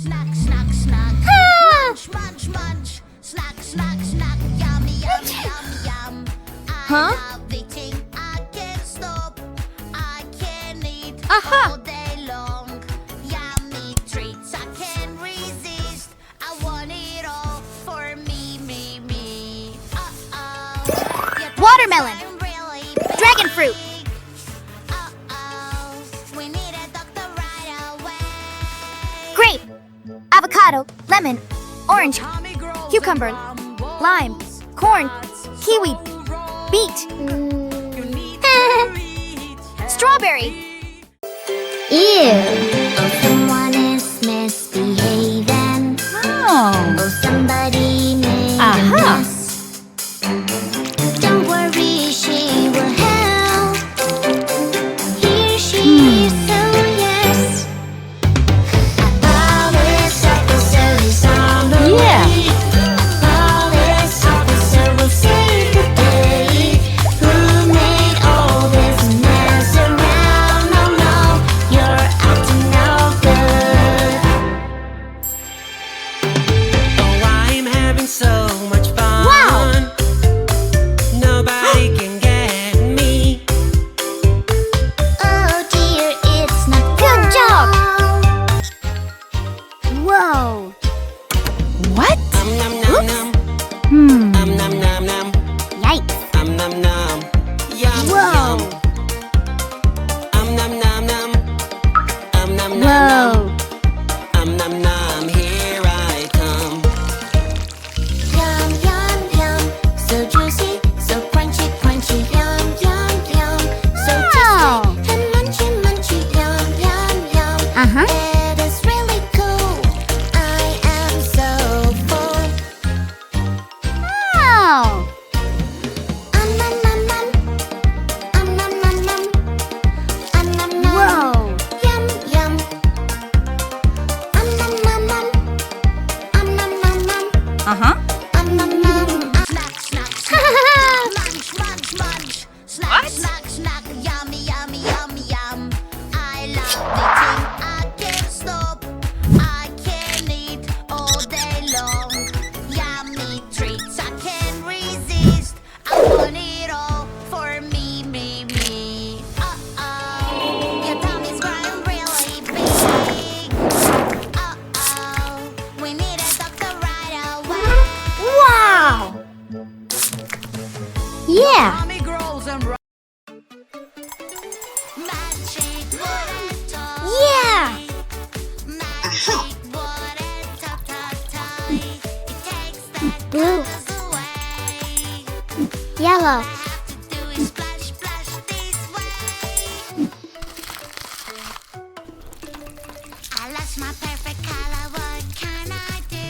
Snack, snack, snack. Munch, munch, munch. Snack, snack, snack. Yummy, yummy, yum, yum. I love eating. I can't stop. I can eat all day long. Yummy treats. I can't resist. I want it all for me, me, me. Uh-oh. Watermelon. I'm really Dragon fruit. big. Uh-oh. We need a doctor right away. Grape. Avocado. Lemon. Orange. Cucumber. Lime. Corn. Kiwi. Beet. Strawberry. Ew. Oh, someone is misbehaving. Oh. Oh, somebody made a mess. Don't worry, she will help. Here she is, so yes. A police officer is on the way. A police officer will save the day. Who made all this mess around? Oh no, you're acting no good. Oh, I'm having so much fun. Wow. Nobody can get me. Oh dear, it's not Good job. fun. Whoa. What? Nom nom nom Hmm. nom nom nom nom Yikes. nom nom nom. Yum Whoa. yum. Nom nom nom. Nom nom Whoa. nom nom. Here I come. Yum, yum, yum. So juicy, so crunchy, crunchy. Yum, yum, yum. So Wow. tasty and munchy, munchy. Yum, yum, yum. It is really cool. I am so full. Wow. Nom, nom, nom. Nom, nom, nom. Nom, nom. Whoa. Yum, yum. Nom, nom, nom. Nom, nom, nom. Uh-huh. Nom, nom. Snack, snack, snack. Munch, munch, munch. Snack, What? snack, snack. Yummy, yummy, yummy, yum. I love eating. I can't stop. I can eat all day long. Yummy treats. I can't resist. I want it all for me, me, me. Uh-oh. Your tummy's growing really big. Uh-oh. We need a doctor right away. Wow. Yeah. Magic water toy. Yeah. Magic water toy. It takes the Blue. colors away. Yellow. Have to do is splash, splash this way. I lost my perfect color. What can I do?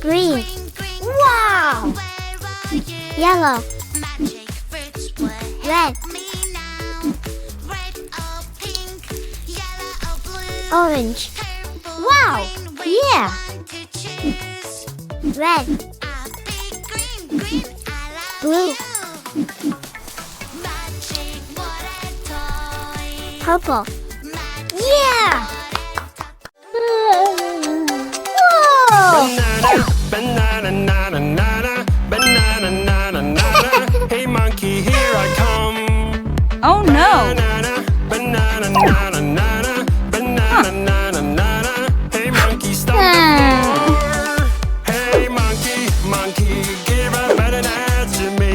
Green. Green, green. Wow. Where are you? Yellow. Magic fruits will Red. help me now. Red or pink, yellow or blue. Orange. Purple, Wow, green, which yeah. one to choose? Red. A big green, green, I love Blue. you. Magic water toy. Purple. Magic Yeah. water Whoa. Banana, banana, nana, banana, nana, nana. Hey monkey, here I come. Oh no. Banana, banana, nana, nana, banana, nana, nana. Hey monkey, stop the floor. Hey monkey, monkey, give a banana to me.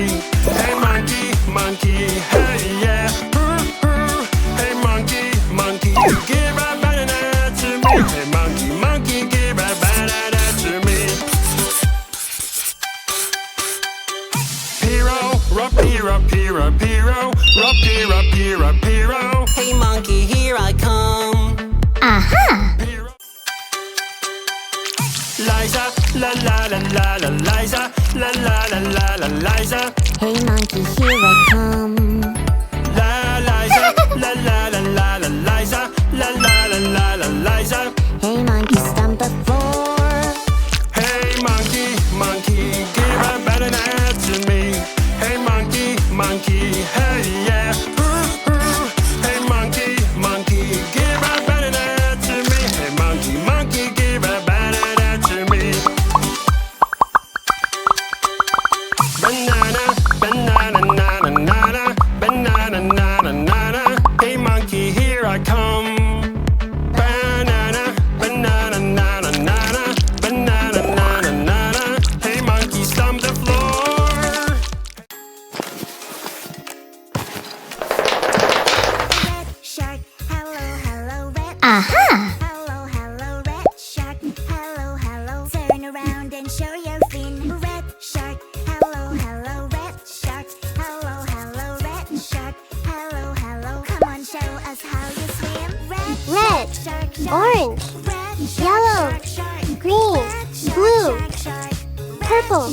Hey monkey, monkey, hey yeah. Hey monkey, monkey, give a banana to me. Hey monkey, monkey, give a banana to me. Piro, rapira, pira, piro, rapira, pira, piro. Hey monkey, here I come. Uh-huh. Piro. Liza, la la la la la, Liza, la la la la la, Liza. Hey monkey, here I come. La Liza, la la la la la, Liza, la la la la la, Liza. Hey monkey, stomp the floor. Hey monkey, monkey, give a banana to me. Hey monkey, monkey, hey yeah. Hey monkey, monkey, give a banana to me. Hey monkey, monkey, give a banana. Orange, yellow, green, blue, purple.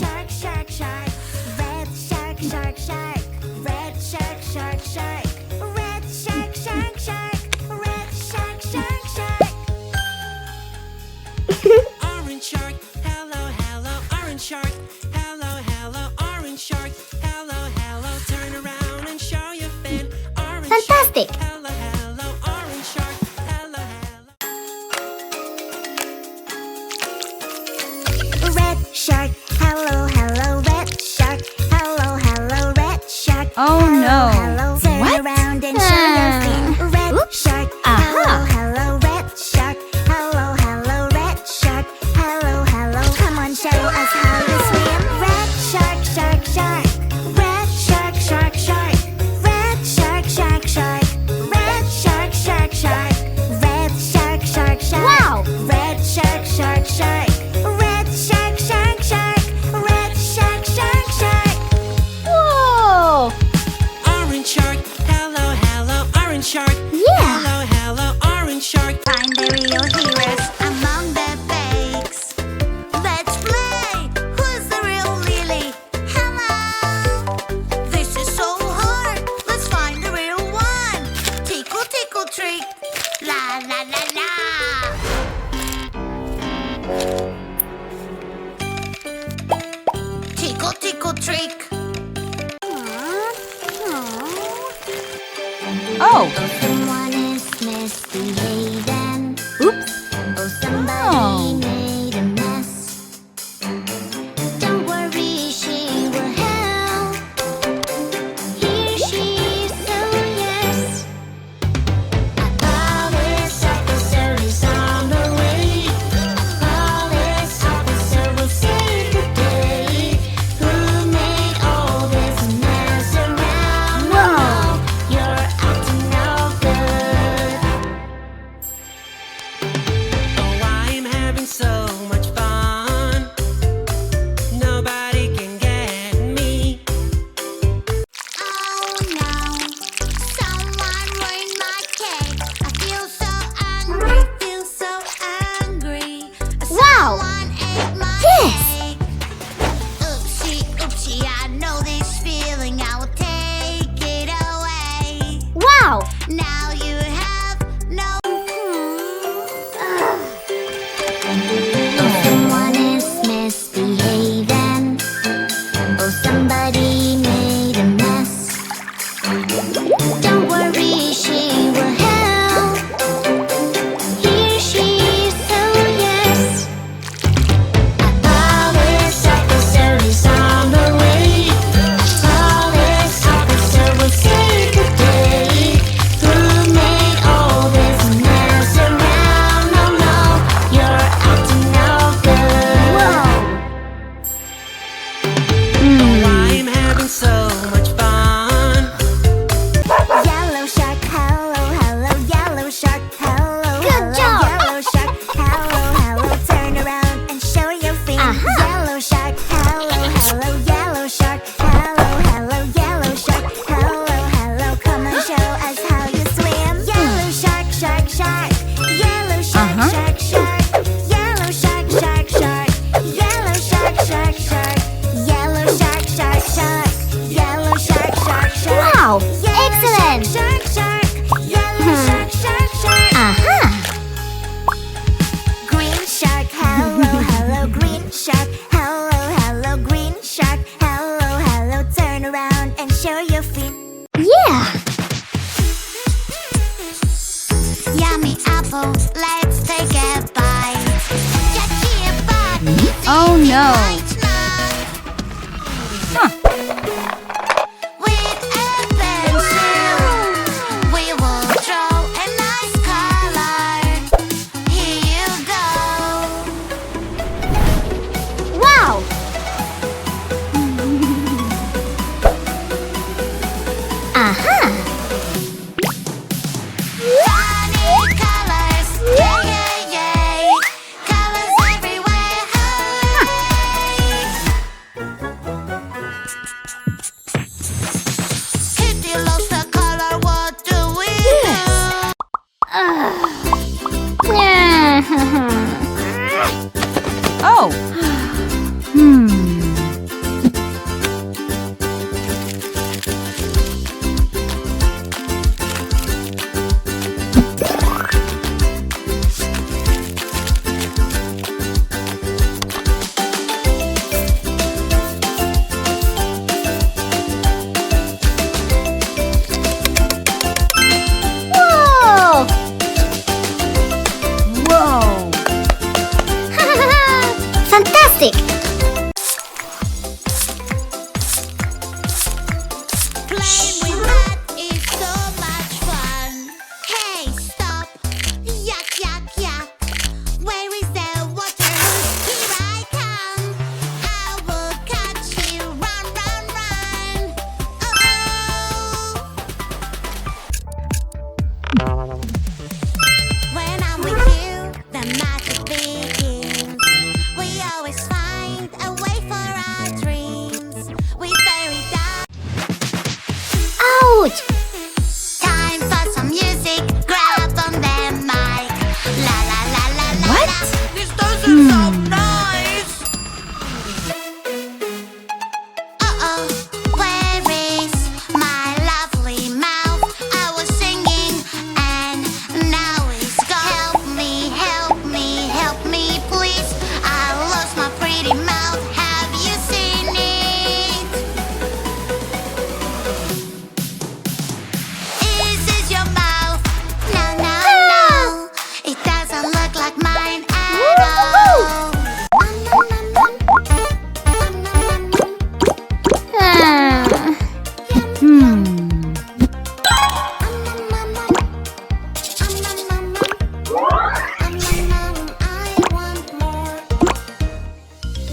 Orange shark, hello, hello, orange shark, hello, hello, orange shark, hello, hello, turn around and show your fin. Orange Fantastic. shark, hello, hello, orange shark, hello, hello. Red shark, hello, hello, red shark, hello, hello, red shark. Oh no. Hello, turn What? around and show your fin. Red shark, hello, hello, red shark, hello, hello, red shark, hello, hello. Come on, show us how you swim. Red shark, shark, shark, red shark, shark, shark, red shark, shark, shark, red shark, shark, shark, red shark, shark, shark. Wow. Red shark, shark, shark, red shark, shark, shark, red shark, shark, shark. Whoa. Orange shark, hello, hello, orange shark. Yeah. Hello, hello, orange shark. Find the real heroes among the fakes. Let's play. Who's the real Lily? Hello. This is so hard. Let's find the real one. Tickle, tickle, trick. La la la la. Tickle, tickle, trick. Oh. Someone is misbehaving. Oops. Oh, somebody Oh. made a mess. Don't worry, she will help. Here she is, oh yes. A police officer is on the way. A police officer will save the day. Who made all this mess around? Whoa. You're acting no good. Oh, I'm having so much fun. Nobody can get me. Oh no, someone ruined my cake. I feel so angry, feel so angry. Wow. Someone ate my Yes. cake. Oopsie, oopsie, I know this feeling. I will take it away. Wow. Now you have no. Someone is misbehaving. Oh, somebody made a mess. Don't worry, she will help. Here she is, oh yes. A police officer is on the way. A police officer will save the day. Who made all this mess around? Oh no, you're acting no good. Oh, I'm having so much fun. Yellow shark, hello, hello, yellow shark, hello, Good hello, job. yellow shark, hello, hello, turn around and show your fin. Yellow shark, hello, hello, yellow shark, hello, hello, yellow shark, hello, hello, come and show us how you swim. Yellow shark, shark, shark, yellow shark, shark, shark, yellow shark, shark, shark, yellow shark, shark, shark, yellow shark, shark, shark, yellow shark, shark, shark. Wow. Yellow Excellent. Shark, shark, yellow shark, shark, shark. Aha. Green shark, hello, hello, green shark, hello, hello, green shark, hello, hello, turn around and show your feet. Yeah. Yummy apple, let's take a bite. Yucky bite. Oh no. Huh. With a pencil, we will draw a nice color. Here you go. Wow. Aha. Funny colors, yay, yay, yay. Colors everywhere, hooray. Oh. Hmm. Whoa! Whoa. Fantastic! Playing with that is so much fun. Hey, stop! Yuck, yuck, yuck! Where is the water hose? Here I come! I will catch you! Run, run, run! Oh! When I'm with you, the magic begins. We always find a way for our dreams. We fairy down. Ouch! Time for some music. Grab on the mic. La la la la la. What? La. This doesn't sound nice. Uh-oh, where is my lovely mouth? I was singing and now it's gone. Help me, help me, help me, please. I lost my pretty mouth. Have you seen it? Is this your mouth? No, no, no. It doesn't look like mine at all. Hmm. I want more.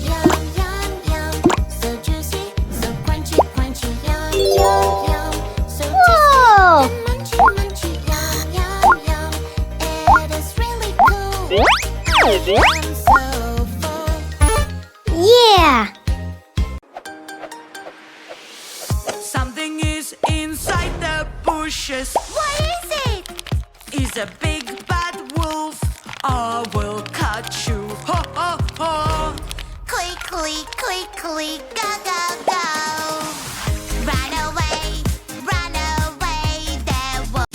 Yum, yum, yum. So juicy, so crunchy, crunchy. Yum, yum, yum. So Whoa! tasty, munchy, munchy. Yum, yum, yum. It is really cool. I am so full. Yeah! Something is inside the bushes. What is it? Is a big bad wolf. I will catch you. Ho ho ho. Quickly, quickly, go, go, go. Run away, there was.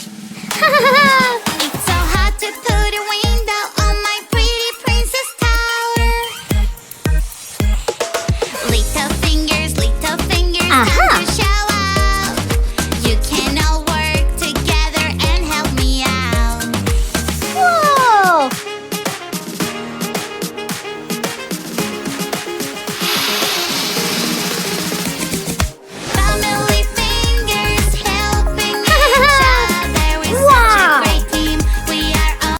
It's so hard to put a window on my pretty princess tower. Little fingers, time to show out. You can all work together and help me out. Whoa! Family fingers helping each other. We're such Wow. a great team. We are all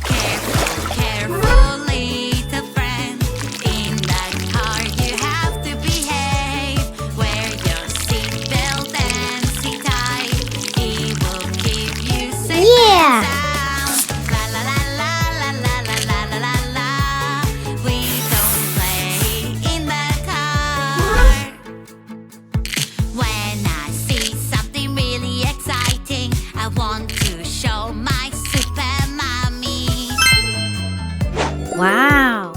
careful, careful, little friend. In the car you have to behave. Wear your seatbelt and sit tight. It will keep you safe Yeah. and sound. La la la la la la la la la la. We don't play in the car. When I see something really exciting, I want to show my super mommy. Wow!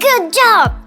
Good job!